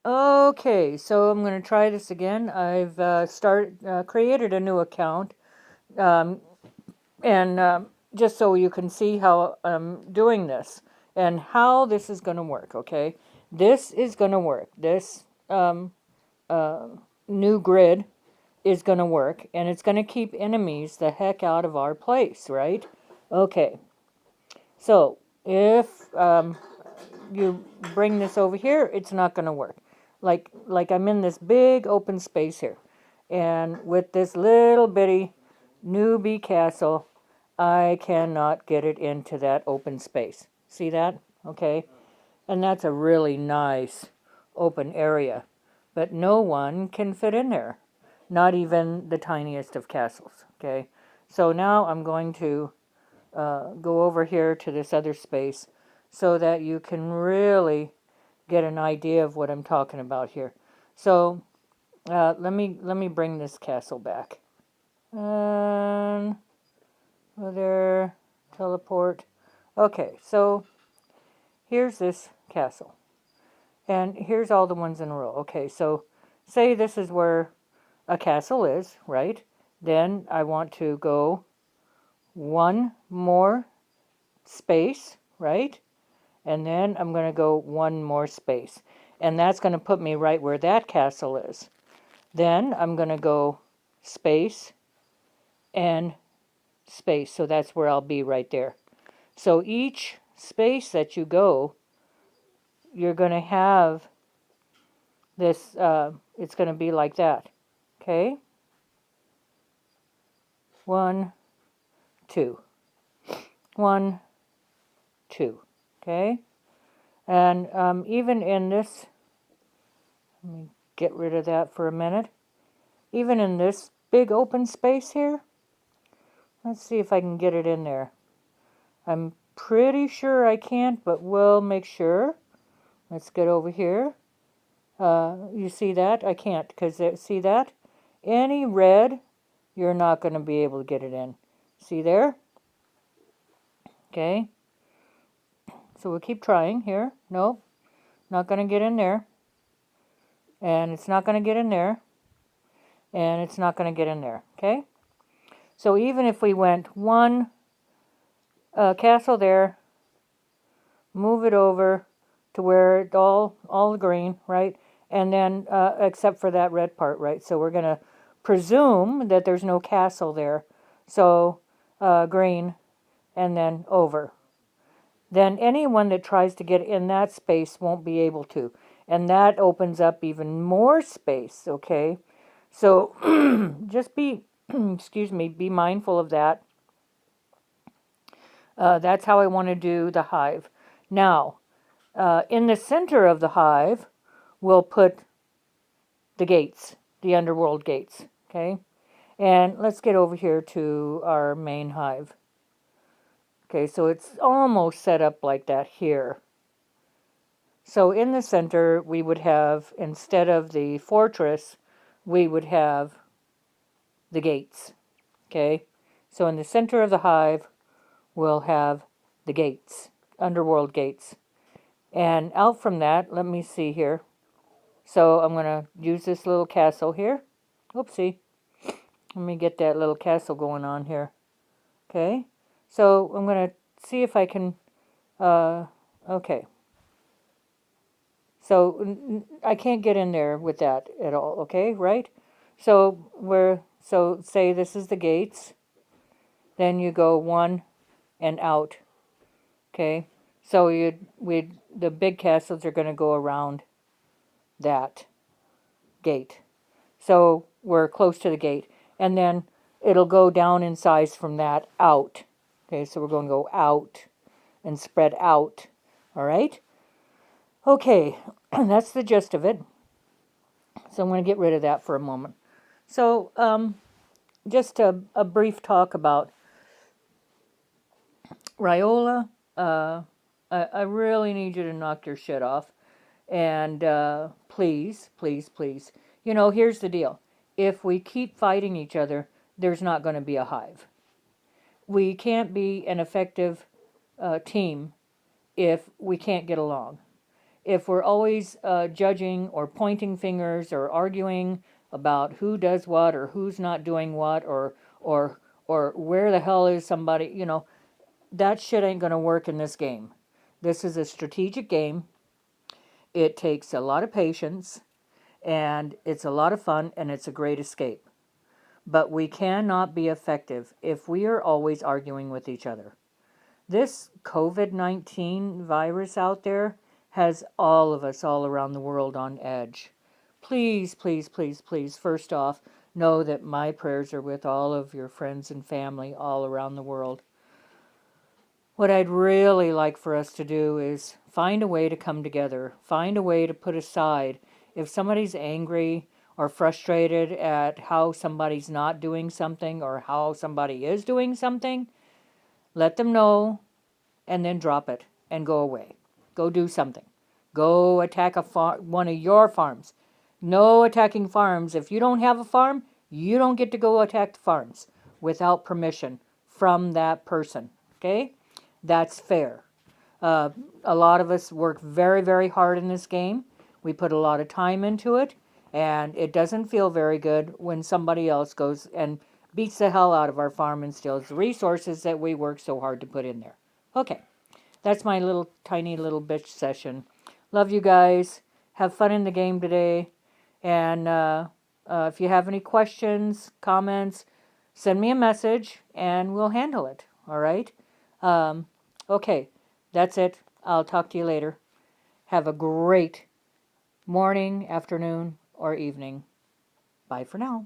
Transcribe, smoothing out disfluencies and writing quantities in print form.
Okay, so I'm going to try this again. I've created a new account, um, and just so you can see how I'm doing this and how this is going to work. Okay, this is going to work. This uh, new grid is going to work, and it's going to keep enemies the heck out of our place, right? Okay, so if you bring this over here, it's not going to work. Like I'm in this big open space here, and with this little bitty newbie castle, I cannot get it into that open space. See that? Okay, and that's a really nice open area, but no one can fit in there, not even the tiniest of castles. Okay, so now I'm going to go over here to this other space so that you can really get an idea of what I'm talking about here. So let me bring this castle back. And there, teleport. Okay, so here's this castle, and here's all the ones in a row. Okay, so say this is where a castle is, right? Then I want to go one more space, right? And then I'm going to go one more space. And that's going to put me right where that castle is. Then I'm going to go space and space. So that's where I'll be right there. So each space that you go, you're going to have this, it's going to be like that. Okay? 1, 2. 1, 2. Okay? And even in this, let me get rid of that for a minute. Even in this big open space here, let's see if I can get it in there. I'm pretty sure I can't, but we'll make sure. Let's get over here. You see that? I can't, because see that? Any red, you're not going to be able to get it in. See there? Okay. So we'll keep trying here. Nope. Not going to get in there. And it's not going to get in there. And it's not going to get in there. Okay? So even if we went one castle there, move it over to where it all the green, right? And then except for that red part, right? So we're going to presume that there's no castle there. So green and then over. Then anyone that tries to get in that space won't be able to. And that opens up even more space, okay? So just be, excuse me, be mindful of that. That's how I want to do the hive. Now, in the center of the hive, we'll put the gates, the underworld gates, okay? And let's get over here to our main hive. Okay, so it's almost set up like that here. So in the center, we would have, instead of the fortress, we would have the gates, okay? So in the center of the hive, we'll have the gates, underworld gates. And out from that, let me see here. So I'm going to use this little castle here. Oopsie. Let me get that little castle going on here. Okay. So I'm going to see if I can, okay. So I can't get in there with that at all, okay, right? So say this is the gates, then you go one and out, okay? So the big castles are going to go around that gate. So we're close to the gate. And then it'll go down in size from that out. Okay, so we're going to go out and spread out. All right? Okay, that's the gist of it. So I'm going to get rid of that for a moment. So just a brief talk about Riola. I really need you to knock your shit off. And please, please, please. You know, here's the deal. If we keep fighting each other, there's not going to be a hive. We can't be an effective team if we can't get along. if we're always judging or pointing fingers or arguing about who does what or who's not doing what or or where the hell is somebody, that shit ain't going to work in this game. This is a strategic game. It takes a lot of patience and it's a lot of fun and it's a great escape. But we cannot be effective if we are always arguing with each other. This COVID-19 virus out there has all of us all around the world on edge. Please, please, please, please, first off, know that my prayers are with all of your friends and family all around the world. What I'd really like for us to do is find a way to come together, find a way to put aside. If somebody's angry or frustrated at how somebody's not doing something or how somebody is doing something, let them know and then drop it and go away. Go do something. Go attack one of your farms. No attacking farms. If you don't have a farm, you don't get to go attack the farms without permission from that person. Okay? That's fair. A lot of us work very, very hard in this game. We put a lot of time into it, and it doesn't feel very good when somebody else goes and beats the hell out of our farm and steals the resources that we work so hard to put in there. Okay, that's my little tiny little bitch session. Love you guys. Have fun in the game today. And if you have any questions, comments, send me a message and we'll handle it. All right? Okay, that's it. I'll talk to you later. Have a great morning, afternoon, or evening. Bye for now.